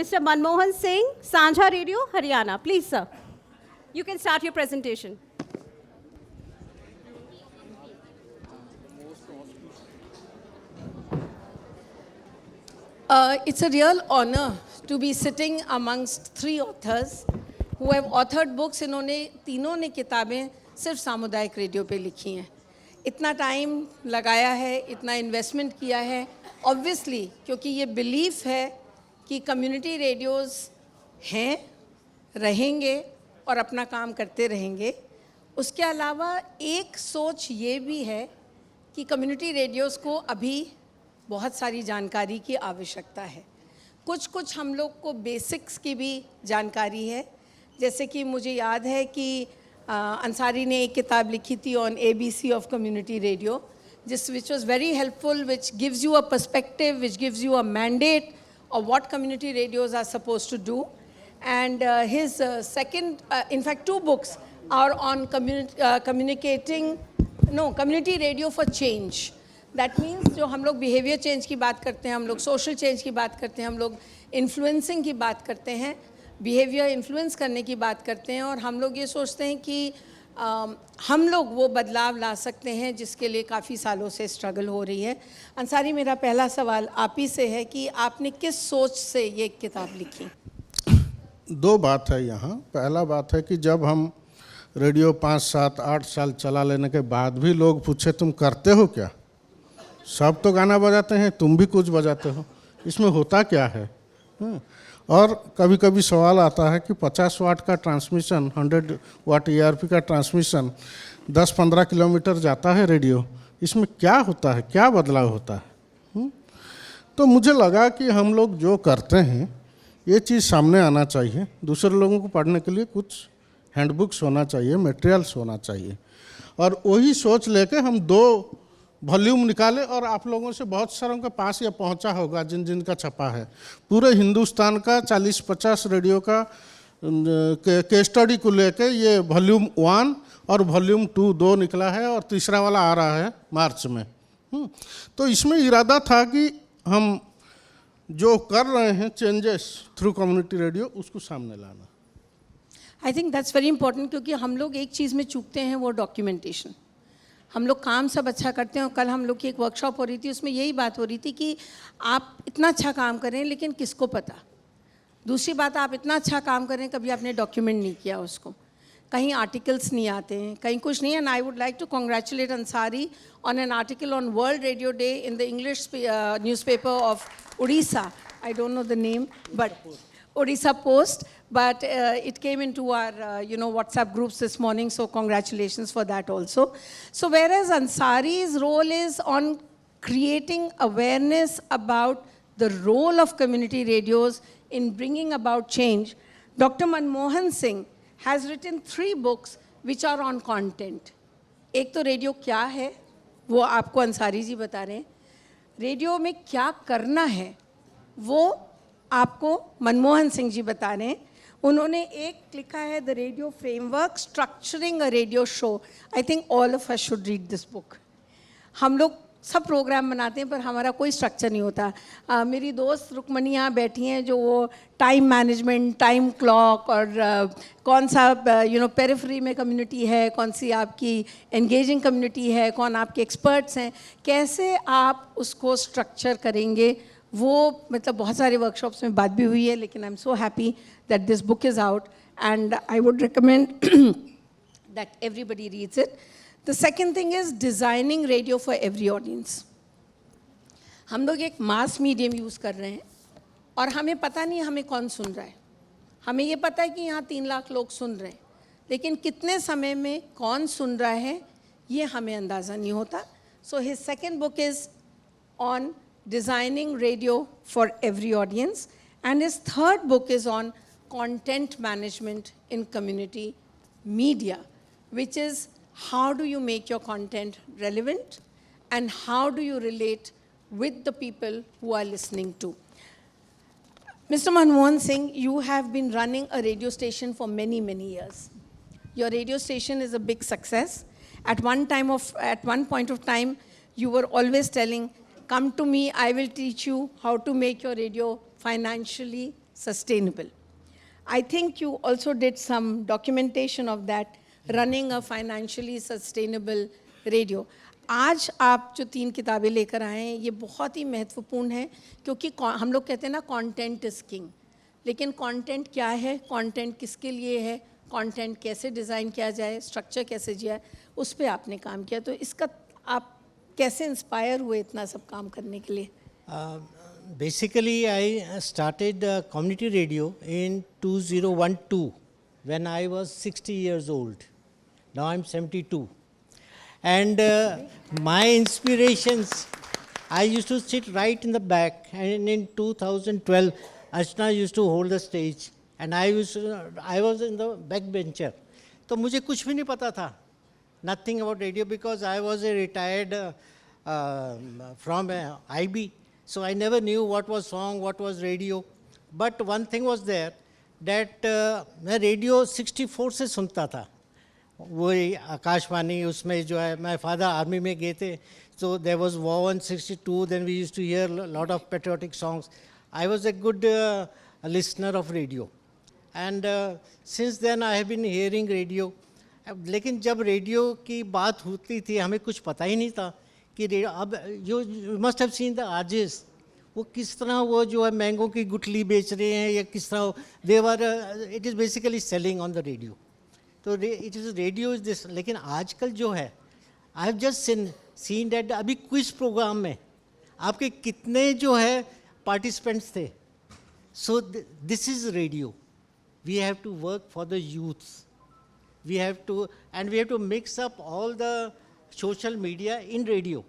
Mr. Manmohan Singh, Sanjha Radio, Haryana. Please, sir. You can start your presentation. It's a real honor to be sitting amongst three authors who have authored books. इन्होंने तीनों ने किताबें सिर्फ सामुदायिक radio पे लिखी हैं. इतना टाइम लगाया है, इतना इन्वेस्टमेंट किया है, ऑब्वियसली क्योंकि ये बिलीफ है कि कम्युनिटी रेडियोज़ हैं, रहेंगे और अपना काम करते रहेंगे. उसके अलावा एक सोच ये भी है कि कम्युनिटी रेडियोज़ को अभी बहुत सारी जानकारी की आवश्यकता है. कुछ हम लोग को बेसिक्स की भी जानकारी है. जैसे कि मुझे याद है कि अंसारी ने एक किताब लिखी थी on ABC of community radio, which was very helpful, which gives you a perspective, which gives you a mandate of what community radios are supposed to do. And his in fact, two books are on community radio for change. That means जो हम लोग behavior change की बात करते हैं, हम लोग social change की बात करते हैं, हम लोग influencing की बात करते हैं, behavior influence करने की बात करते हैं, और हम लोग ये सोचते हैं कि हम लोग वो बदलाव ला सकते हैं जिसके लिए काफ़ी सालों से स्ट्रगल हो रही है. अंसारी, मेरा पहला सवाल आप ही से है कि आपने किस सोच से ये किताब लिखी? दो बात है यहाँ. पहला बात है कि जब हम रेडियो 5, 7, 8 साल चला लेने के बाद भी लोग पूछे तुम करते हो क्या, सब तो गाना बजाते हैं, तुम भी कुछ बजाते हो, इसमें होता क्या है? और कभी कभी सवाल आता है कि 50 वाट का ट्रांसमिशन, 100 वाट ERP का ट्रांसमिशन 10-15 किलोमीटर जाता है रेडियो, इसमें क्या होता है, क्या बदलाव होता है? तो मुझे लगा कि हम लोग जो करते हैं ये चीज़ सामने आना चाहिए. दूसरे लोगों को पढ़ने के लिए कुछ हैंडबुक्स होना चाहिए, मटेरियल्स होना चाहिए, और वही सोच लेके हम 2 वॉल्यूम निकाले. और आप लोगों से बहुत सारों के पास ये पहुंचा होगा जिनका छपा है. पूरे हिंदुस्तान का 40-50 रेडियो का केस स्टडी को लेके ये वॉल्यूम 1 और वॉल्यूम 2 2 निकला है, और तीसरा वाला आ रहा है मार्च में. तो इसमें इरादा था कि हम जो कर रहे हैं चेंजेस थ्रू कम्युनिटी रेडियो, उसको सामने लाना. I think that's very important, क्योंकि हम लोग एक चीज़ में चूकते हैं, वो डॉक्यूमेंटेशन. हम लोग काम सब अच्छा करते हैं, और कल हम लोग की एक वर्कशॉप हो रही थी, उसमें यही बात हो रही थी कि आप इतना अच्छा काम करें लेकिन किसको पता. दूसरी बात, आप इतना अच्छा काम करें, कभी आपने डॉक्यूमेंट नहीं किया उसको, कहीं आर्टिकल्स नहीं आते हैं, कहीं कुछ नहीं है. And I would like to congratulate Ansari on an article on world radio day in the English newspaper of Orissa. I don't know the name, but Odisha Post, but it came into our WhatsApp groups this morning, so congratulations for that also. So whereas Ansari's role is on creating awareness about the role of community radios in bringing about change, Dr. Manmohan Singh has written 3 books which are on content. एक तो radio क्या है वो आपको अंसारी जी बता रहे हैं, radio में क्या करना है वो आपको मनमोहन सिंह जी बता रहे हैं. उन्होंने एक लिखा है the radio framework structuring a radio show. I think all of us should read this book. हम लोग सब प्रोग्राम बनाते हैं पर हमारा कोई स्ट्रक्चर नहीं होता. मेरी दोस्त रुक्मणी यहाँ बैठी हैं जो वो टाइम मैनेजमेंट, टाइम क्लॉक और कौन सा पेरिफेरी में कम्युनिटी है, कौन सी आपकी एंगेजिंग कम्युनिटी है, कौन आपके एक्सपर्ट्स हैं, कैसे आप उसको स्ट्रक्चर करेंगे, वो मतलब बहुत सारे वर्कशॉप्स में बात भी हुई है. लेकिन I am so happy that this book is out and I would recommend that everybody reads it. The second thing is designing radio for every audience. हम लोग एक मास मीडियम यूज़ कर रहे हैं और हमें पता नहीं हमें कौन सुन रहा है. हमें ये पता है कि यहाँ 3 लाख लोग सुन रहे हैं, लेकिन कितने समय में कौन सुन रहा है ये हमें अंदाज़ा नहीं होता. So his second book is on designing radio for every audience, and his third book is on content management in community media, which is how do you make your content relevant and how do you relate with the people who are listening to. Mr. Manmohan Singh, you have been running a radio station for many years. Your radio station is a big success. At one point of time you were always telling, come to me, I will teach you how to make your radio financially sustainable. I think you also did some documentation of that, running a financially sustainable radio. आज आप जो 3 किताबें लेकर आए हैं ये बहुत ही महत्वपूर्ण है, क्योंकि हम लोग कहते हैं ना कंटेंट इज़ किंग, लेकिन कंटेंट क्या है, कंटेंट किसके लिए है, कंटेंट कैसे डिज़ाइन किया जाए, स्ट्रक्चर कैसे जिया, उस पर आपने काम किया. तो इसका आप कैसे इंस्पायर हुए इतना सब काम करने के लिए? Basically, I started community radio in 2012 when I was 60 years old. Now I'm 72. And my inspirations, I used to sit right in the back, and in 2012, Ashna used to hold the stage, and I was in the backbencher. तो मुझे कुछ भी नहीं पता था, nothing about radio, because I was a retired from IB. So I never knew what was song, what was radio. But one thing was there, that मैं radio 64 से सुनता था. वही आकाशवाणी, उसमें जो है, my father army में गए थे, so there was war in 62, then we used to hear a lot of patriotic songs. I was a good listener of radio. And since then I have been hearing radio. लेकिन जब radio की बात होती थी हमें कुछ पता ही नहीं था कि रेडियो, अब you must have seen the RJs, वो किस तरह वो जो है मैंगो की गुठली बेच रहे हैं या किस तरह they were it is basically selling on the radio. तो it is radio is this. लेकिन आजकल जो है I have just seen that अभी क्विज प्रोग्राम में आपके कितने जो है पार्टिसिपेंट्स थे. So this is radio. We have to work for the youths. We have to mix up all the social media in radio.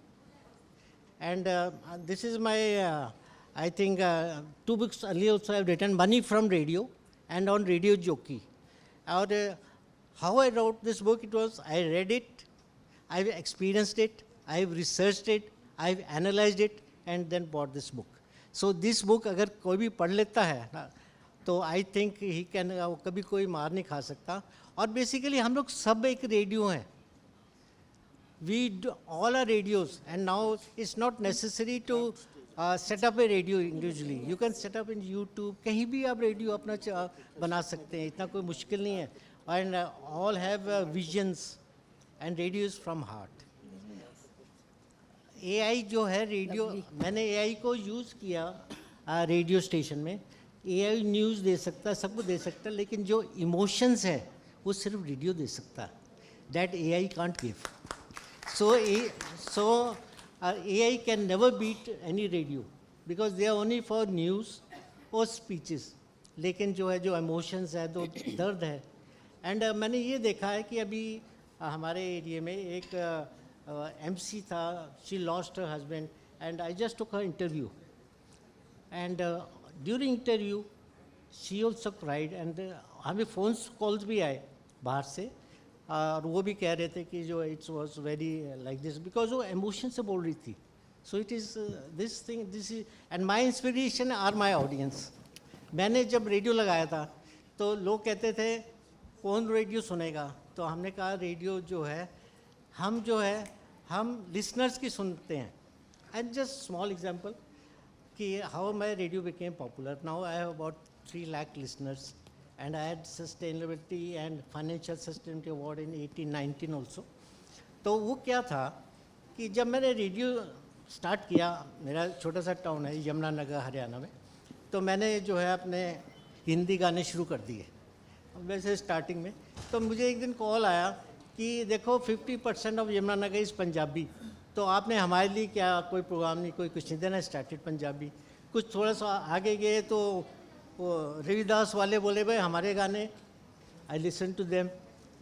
And this is my, I think, 2 books earlier also I have written, Money from Radio and on Radio Jockey. Or how I wrote this book, it was, I read it, I've experienced it, I've researched it, I've analyzed it, and then bought this book. So this book, अगर कोई भी पढ़ लेता है ना, तो I think he can, कभी कोई मार नहीं खा सकता. और बेसिकली हम लोग सब एक रेडियो हैं. We do, all are radios, and now it's not necessary to set up a radio individually. You can set up in YouTube, कहीं भी आप रेडियो अपना बना सकते हैं, इतना कोई मुश्किल नहीं है. And all have visions, and radio is from heart. AI जो है रेडियो, मैंने AI को यूज़ किया रेडियो स्टेशन में. AI न्यूज़ दे सकता है, सबको दे सकता है, लेकिन जो इमोशंस है वो सिर्फ रेडियो दे सकता है. That AI can't give. So AI can never beat any radio because they are only for news or speeches. लेकिन जो है जो इमोशंस है, जो दर्द है. एंड मैंने ये देखा है कि अभी हमारे एरिया में एक MC था, she lost her husband, and I just took her interview. And during interview, she also cried, and हमें phone calls भी आए बाहर से, और वो भी कह रहे थे कि जो it was very like this because वो emotion से बोल रही थी. So it is this thing, this is, and my inspiration are my audience. मैंने जब रेडियो लगाया था तो लोग कहते थे कौन रेडियो सुनेगा, तो हमने कहा रेडियो जो है हम लिसनर्स की सुनते हैं. एंड जस्ट स्मॉल एग्जांपल कि how my radio became popular. Now I have about 3 lakh listeners, and I had sustainability and financial sustainability award in 18-19 also. तो वो क्या था कि जब मैंने रेडियो स्टार्ट किया, मेरा छोटा सा टाउन है यमुनानगर हरियाणा में, तो मैंने जो है अपने हिंदी गाने शुरू कर दिए वैसे स्टार्टिंग में. तो मुझे एक दिन कॉल आया कि देखो 50% ऑफ यमुनानगर इज़ पंजाबी, तो आपने हमारे लिए क्या कोई प्रोग्राम नहीं, कोई कुछ नहीं. देना स्टार्टेड पंजाबी. कुछ थोड़ा सा आगे गए तो वो रविदास वाले बोले भाई हमारे गाने, I listen to them.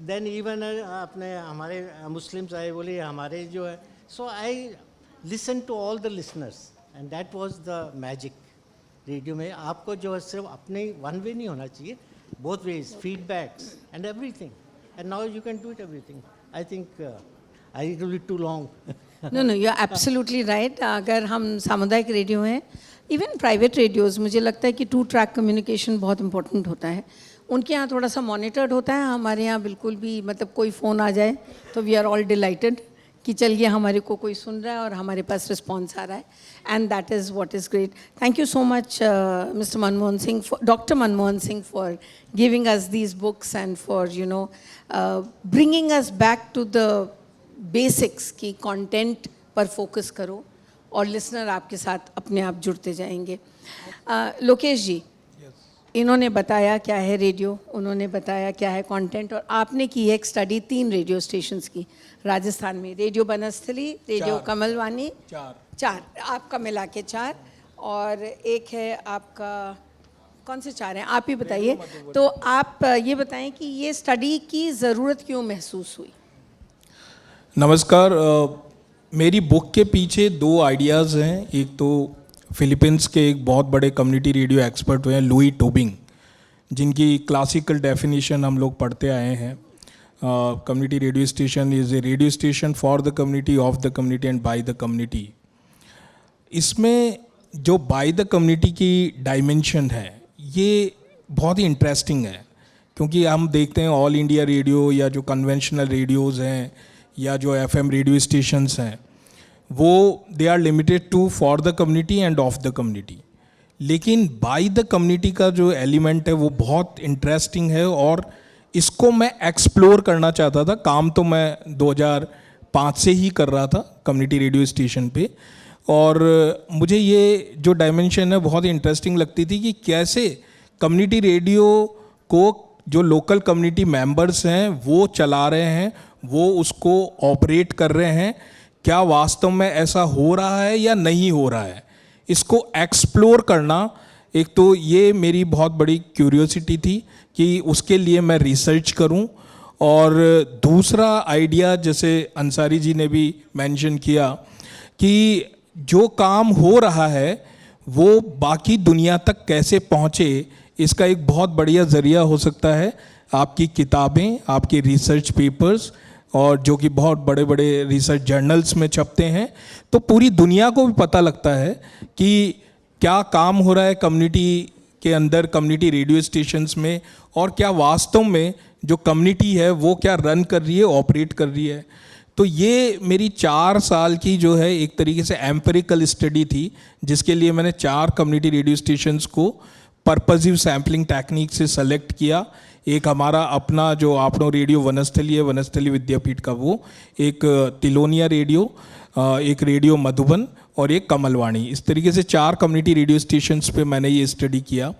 Then even अपने हमारे मुस्लिम्स आए, बोले हमारे जो है. So I listen to all the listeners, and that was the magic. Radio में आपको जो है सिर्फ अपने वन वे नहीं होना चाहिए, both ways, feedbacks and everything. And now you can do it everything. I think it will be too long. No, you're absolutely right. अगर हम सामुदायिक रेडियो हैं, इवन प्राइवेट रेडियोज़, मुझे लगता है कि 2 ट्रैक कम्युनिकेशन बहुत इंपॉर्टेंट होता है. उनके यहाँ थोड़ा सा मॉनिटर्ड होता है, हमारे यहाँ बिल्कुल भी, मतलब कोई फ़ोन आ जाए तो वी आर ऑल डिलाइटेड कि चलिए हमारे को कोई सुन रहा है और हमारे पास रिस्पॉन्स आ रहा है, and that is what is great. Thank you so much mister Manmohan Singh, doctor Manmohan Singh, for giving us these books and for bringing us back to the basics कि कंटेंट पर फोकस करो और लिसनर आपके साथ अपने आप जुड़ते जाएंगे. लोकेश जी, इन्होंने बताया क्या है रेडियो, उन्होंने बताया क्या है कंटेंट, और आपने की एक स्टडी 3 रेडियो स्टेशंस की राजस्थान में, रेडियो बनस्थली, रेडियो कमलवानी, 4 आपका मिला के 4, और एक है आपका, कौन से 4 हैं आप ही बताइए. तो आप ये बताएं कि ये स्टडी की ज़रूरत क्यों महसूस हुई. नमस्कार. मेरी बुक के पीछे 2 आइडियाज़ हैं. एक तो फिलीपींस के एक बहुत बड़े कम्युनिटी रेडियो एक्सपर्ट हुए हैं लुई टोबिंग, जिनकी क्लासिकल डेफिनेशन हम लोग पढ़ते आए हैं. Community radio station is a radio station for the community, of the community and bye the community. इसमें जो बाय द कम्युनिटी की डायमेंशन है ये बहुत ही इंटरेस्टिंग है, क्योंकि हम देखते हैं ऑल इंडिया रेडियो या जो कन्वेंशनल रेडियोज़ हैं या जो एफएम रेडियो स्टेशंस हैं वो they are limited to for the community and of the community. लेकिन बाय द कम्युनिटी का जो एलिमेंट है वो बहुत इंटरेस्टिंग है और इसको मैं एक्सप्लोर करना चाहता था. काम तो मैं 2005 से ही कर रहा था कम्युनिटी रेडियो स्टेशन पे, और मुझे ये जो डायमेंशन है बहुत इंटरेस्टिंग लगती थी कि कैसे कम्युनिटी रेडियो को जो लोकल कम्युनिटी मेंबर्स हैं वो चला रहे हैं, वो उसको ऑपरेट कर रहे हैं. क्या वास्तव में ऐसा हो रहा है या नहीं हो रहा है, इसको एक्सप्लोर करना, एक तो ये मेरी बहुत बड़ी क्यूरियोसिटी थी कि उसके लिए मैं रिसर्च करूं. और दूसरा आइडिया, जैसे अंसारी जी ने भी मेंशन किया, कि जो काम हो रहा है वो बाकी दुनिया तक कैसे पहुंचे, इसका एक बहुत बढ़िया ज़रिया हो सकता है आपकी किताबें, आपके रिसर्च पेपर्स, और जो कि बहुत बड़े बड़े रिसर्च जर्नल्स में छपते हैं. तो पूरी दुनिया को भी पता लगता है कि क्या काम हो रहा है कम्युनिटी के अंदर, कम्युनिटी रेडियो स्टेशंस में, और क्या वास्तव में जो कम्युनिटी है वो क्या रन कर रही है, ऑपरेट कर रही है. तो ये मेरी 4 साल की जो है एक तरीके से एम्पिरिकल स्टडी थी, जिसके लिए मैंने 4 कम्युनिटी रेडियो स्टेशंस को पर्पसिव सैम्पलिंग टेक्निक से सेलेक्ट किया. एक हमारा अपना जो आपनो रेडियो वनस्थली है, वनस्थली विद्यापीठ का, वो एक तिलोनिया रेडियो, एक रेडियो मधुबन और एक कमलवाणी. इस तरीके से 4 कम्युनिटी रेडियो स्टेशंस पे मैंने ये स्टडी किया.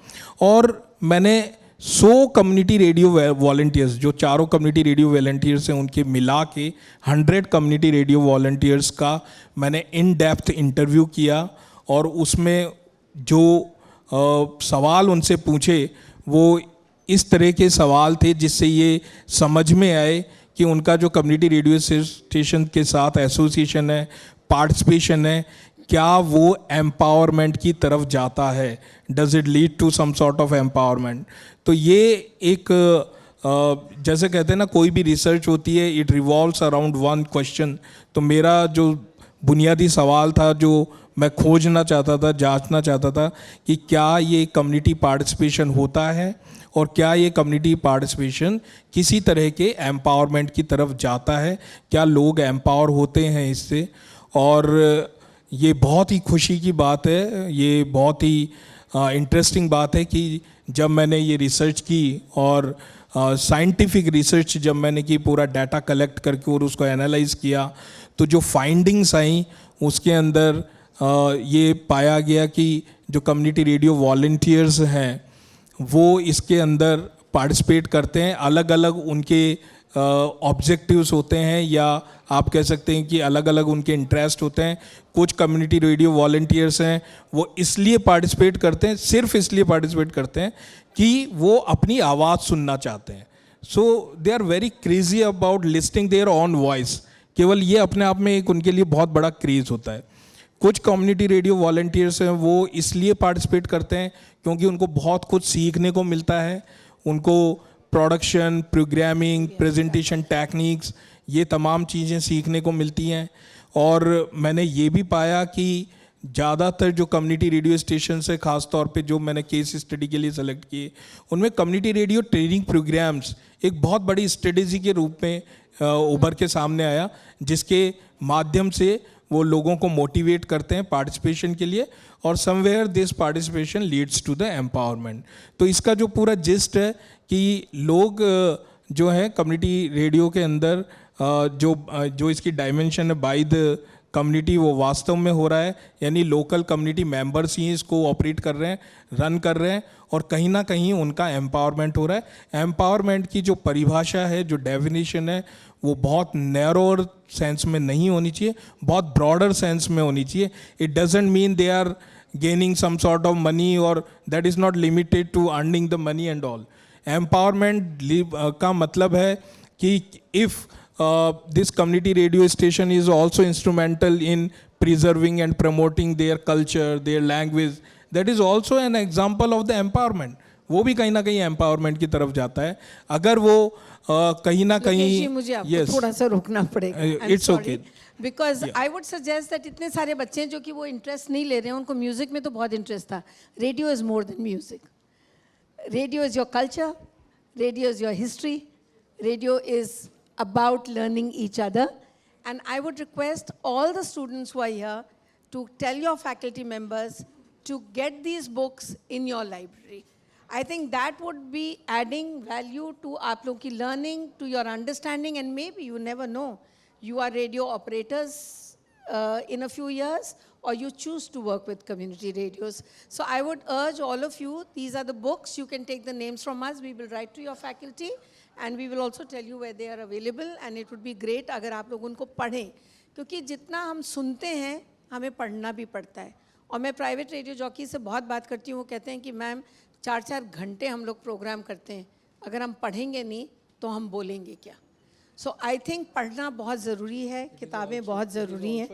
और मैंने 100 कम्युनिटी रेडियो वॉलंटियर्स, जो चारों कम्युनिटी रेडियो वॉलंटियर्स हैं उनके मिला के 100 कम्युनिटी रेडियो वॉलंटियर्स का मैंने इन डेप्थ इंटरव्यू किया. और उसमें जो सवाल उनसे पूछे वो इस तरह के सवाल थे जिससे ये समझ में आए कि उनका जो कम्युनिटी रेडियो स्टेशन के साथ एसोसिएशन है, पार्टिसिपेशन है, क्या वो एम्पावरमेंट की तरफ जाता है, does it lead to some sort of empowerment. तो ये एक जैसे कहते हैं ना, कोई भी रिसर्च होती है it revolves around one question. तो मेरा जो बुनियादी सवाल था, जो मैं खोजना चाहता था, जांचना चाहता था कि क्या ये कम्युनिटी पार्टिसिपेशन होता है और क्या ये कम्युनिटी पार्टिसिपेशन किसी तरह के एम्पावरमेंट की तरफ जाता है, क्या लोग एम्पावर होते हैं इससे. और ये बहुत ही खुशी की बात है, ये बहुत ही इंटरेस्टिंग बात है कि जब मैंने ये रिसर्च की और साइंटिफिक रिसर्च जब मैंने की, पूरा डाटा कलेक्ट करके और उसको एनालाइज किया, तो जो फाइंडिंग्स आई उसके अंदर ये पाया गया कि जो कम्युनिटी रेडियो वॉलंटियर्स हैं वो इसके अंदर पार्टिसिपेट करते हैं. अलग अलग उनके ऑब्जेक्टिव्स होते हैं, या आप कह सकते हैं कि अलग अलग उनके इंटरेस्ट होते हैं. कुछ कम्युनिटी रेडियो वॉलंटियर्स हैं वो इसलिए पार्टिसिपेट करते हैं, सिर्फ इसलिए पार्टिसिपेट करते हैं कि वो अपनी आवाज़ सुनना चाहते हैं. So they are very crazy about listening their own voice. केवल ये अपने आप में एक उनके लिए बहुत बड़ा क्रेज़ होता है. कुछ कम्युनिटी रेडियो वॉलंटियर्स हैं वो इसलिए पार्टिसिपेट करते हैं क्योंकि उनको बहुत कुछ सीखने को मिलता है. उनको प्रोडक्शन, प्रोग्रामिंग, प्रेजेंटेशन टेक्निक्स, ये तमाम चीज़ें सीखने को मिलती हैं. और मैंने ये भी पाया कि ज़्यादातर जो कम्युनिटी रेडियो स्टेशन है, ख़ास तौर पे जो मैंने केस स्टडी के लिए सेलेक्ट किए, उनमें कम्युनिटी रेडियो ट्रेनिंग प्रोग्राम्स एक बहुत बड़ी स्ट्रेटेजी के रूप में उभर के सामने आया, जिसके माध्यम से वो लोगों को मोटिवेट करते हैं पार्टिसिपेशन के लिए, और somewhere this participation leads to the empowerment. तो इसका जो पूरा जिस्ट है कि लोग जो है कम्युनिटी रेडियो के अंदर जो इसकी डायमेंशन है बाय द कम्युनिटी, वो वास्तव में हो रहा है, यानी लोकल कम्युनिटी मेंबर्स ही इसको ऑपरेट कर रहे हैं, रन कर रहे हैं, और कहीं ना कहीं उनका एम्पावरमेंट हो रहा है। एम्पावरमेंट की जो परिभाषा है, जो डेफिनेशन है, वो बहुत नैरोर सेंस में नहीं होनी चाहिए, बहुत ब्रॉडर सेंस में होनी चाहिए। It doesn't mean they are gaining some sort of money, और that is not limited to earning the money and all. Empowerment का मतलब है कि if this community radio station is also instrumental in preserving and promoting their culture, their language, that is also an example of the empowerment. वो भी कहीं ना कहीं empowerment की तरफ जाता है। अगर वो कहीं ना कहीं, जी, मुझे आपको थोड़ा सा रोकना पड़ेगा। It's okay. Because I would suggest that इतने सारे बच्चे हैं जो कि वो इंटरेस्ट नहीं ले रहे हैं, उनको म्यूजिक में तो बहुत इंटरेस्ट था। Radio is more than music. Radio is your culture, radio is your history, radio is about learning each other. And I would request all the students who are here to tell your faculty members to get these books in your library. I think that would be adding value to aap log ki learning, to your understanding, and maybe you never know, you are radio operators in a few years, or you choose to work with community radios. So I would urge all of you, these are the books, you can take the names from us, we will write to your faculty, and we will also tell you where they are available, and it would be great अगर आप लोग उनको पढ़ें, क्योंकि जितना हम सुनते हैं हमें पढ़ना भी पड़ता है। और मैं प्राइवेट रेडियो जॉकी से बहुत बात करती हूँ, वो कहते हैं कि मैम 4-4 घंटे हम लोग प्रोग्राम करते हैं, अगर हम पढ़ेंगे नहीं तो हम बोलेंगे क्या। सो आई थिंक पढ़ना बहुत ज़रूरी है, किताबें बहुत ज़रूरी हैं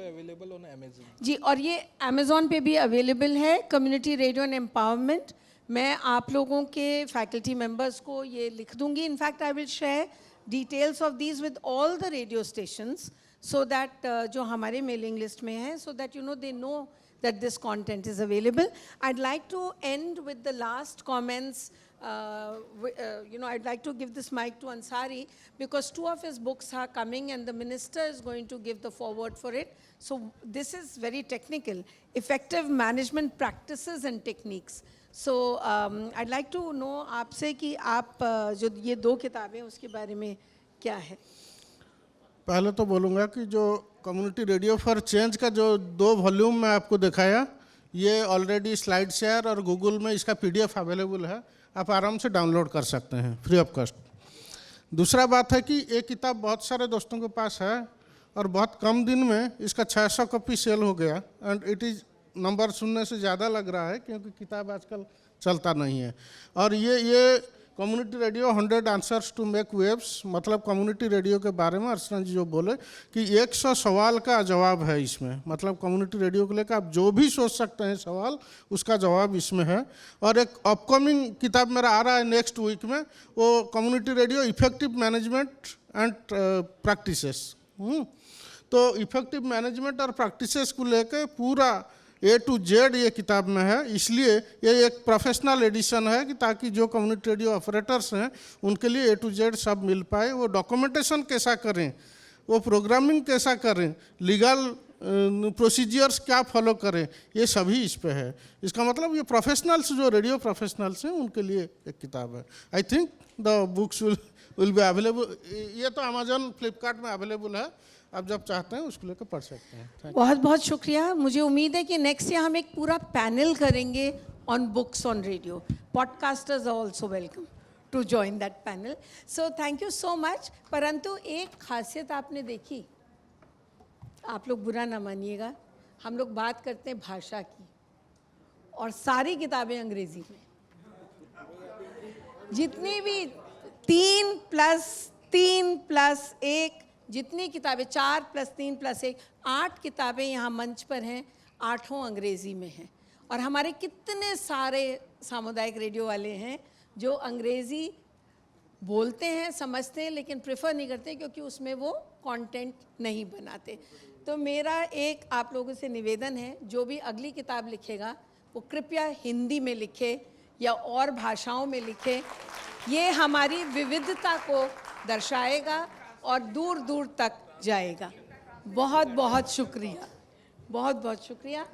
जी। और ये अमेज़ॉन पे भी अवेलेबल है, कम्युनिटी रेडियो एंड एम्पावरमेंट। मैं आप लोगों के फैकल्टी मेंबर्स को ये लिख दूंगी। In fact I will share details of these with all the radio stations, so that जो हमारे मेलिंग लिस्ट में है, so that you know they know that this content is available. I'd like to end with the last comments. I'd like to give this mic to Ansari, because 2 of his books are coming and the minister is going to give the foreword for it. So this is very technical, effective management practices and techniques. So I'd like to know आपसे कि आप जो ये 2 किताबें उसके बारे में क्या है। पहले तो बोलूँगा कि जो कम्युनिटी रेडियो फॉर चेंज का जो 2 वॉल्यूम मैं आपको दिखाया, ये ऑलरेडी स्लाइड शेयर और गूगल में इसका PDF अवेलेबल है, आप आराम से डाउनलोड कर सकते हैं फ्री ऑफ कॉस्ट। दूसरा बात है कि ये किताब बहुत सारे दोस्तों के पास है और बहुत कम दिन में इसका 600 कॉपी सेल हो गया, एंड इट इज़ नंबर सुनने से ज़्यादा लग रहा है क्योंकि किताब आजकल चलता नहीं है। और ये community radio 100 answers to make waves, मतलब कम्युनिटी रेडियो के बारे में अर्चना जी जो बोले कि 100 सवाल का जवाब है इसमें, मतलब कम्युनिटी रेडियो को लेकर आप जो भी सोच सकते हैं सवाल, उसका जवाब इसमें है। और एक अपकमिंग किताब मेरा आ रहा है नेक्स्ट वीक में, वो community radio effective management and practices. तो इफेक्टिव मैनेजमेंट और प्रैक्टिसेस को लेकर पूरा A to Z ये किताब में है, इसलिए ये एक प्रोफेशनल एडिशन है कि ताकि जो कम्युनिटी रेडियो ऑपरेटर्स हैं उनके लिए A to Z सब मिल पाए। वो डॉक्यूमेंटेशन कैसा करें, वो प्रोग्रामिंग कैसा करें, लीगल प्रोसीजर्स क्या फॉलो करें, ये सभी इस पे है। इसका मतलब ये प्रोफेशनल्स जो रेडियो प्रोफेशनल्स हैं उनके लिए एक किताब है। I think the books will be available, ये तो अमेजोन फ्लिपकार्ट में अवेलेबल है, आप जब चाहते हैं उसको लेकर पढ़ सकते हैं। बहुत बहुत शुक्रिया। मुझे उम्मीद है कि नेक्स्ट ईयर हम एक पूरा पैनल करेंगे on books on radio. Podcasters are also welcome to join that panel. So thank you so much. परंतु एक खासियत आपने देखी, आप लोग बुरा ना मानिएगा, हम लोग बात करते हैं भाषा की और सारी किताबें अंग्रेजी में। जितनी भी 3+3+1 जितनी किताबें, 4+3+1 8 किताबें यहाँ मंच पर हैं, 8 अंग्रेज़ी में हैं। और हमारे कितने सारे सामुदायिक रेडियो वाले हैं जो अंग्रेज़ी बोलते हैं, समझते हैं, लेकिन प्रेफर नहीं करते क्योंकि उसमें वो कंटेंट नहीं बनाते। तो मेरा एक आप लोगों से निवेदन है, जो भी अगली किताब लिखेगा वो कृपया हिंदी में लिखे या और भाषाओं में लिखे। ये हमारी विविधता को दर्शाएगा और दूर दूर तक जाएगा। बहुत बहुत शुक्रिया, बहुत बहुत शुक्रिया।